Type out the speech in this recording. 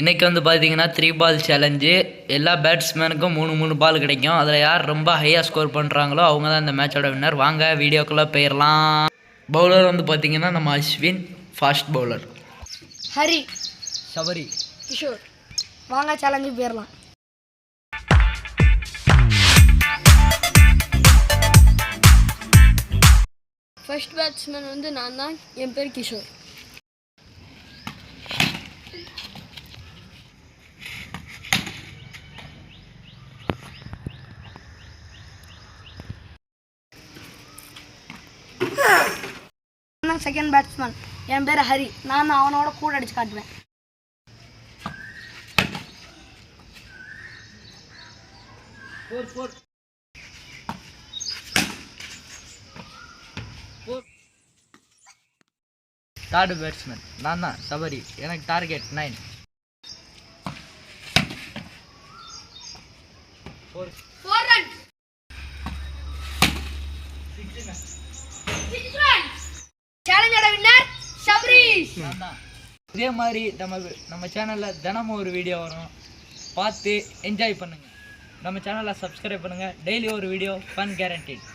இன்றைக்கி வந்து பார்த்தீங்கன்னா 3 பால் சேலஞ்சு. எல்லா பேட்ஸ்மேனுக்கும் 3 பால் கிடைக்கும். அதில் யார் ரொம்ப ஹையாக ஸ்கோர் பண்ணுறாங்களோ அவங்க தான் இந்த மேட்சோட வின்னர். வாங்க வீடியோக்குள்ளே போயிடலாம். பவுலர் வந்து பார்த்தீங்கன்னா நம்ம அஸ்வின், ஃபாஸ்ட் பவுலர். ஹரி, சபரி, கிஷோர். வாங்க சேலஞ்சு போயிடலாம். ஃபர்ஸ்ட் பேட்ஸ்மேன் வந்து நான் தான். என் பேர் கிஷோர். செகண்ட் பேட்ஸ்மேன் என் பேர் ஹரி. நான் அவனோட கூட அடிச்சு காட்டுவேன். தேர்டு பேட்ஸ்மேன் நான் தான், சபரி. எனக்கு டார்கெட் 9. 4 runs. சேலஞ்சோட வின்னர் சபரீஷ். இதே மாதிரி நம்ம சேனலில் தினமும் ஒரு வீடியோ வரும், பார்த்து என்ஜாய் பண்ணுங்கள். நம்ம சேனலை சப்ஸ்கிரைப் பண்ணுங்கள். டெய்லி ஒரு வீடியோ, ஃபன் கேரண்டட்.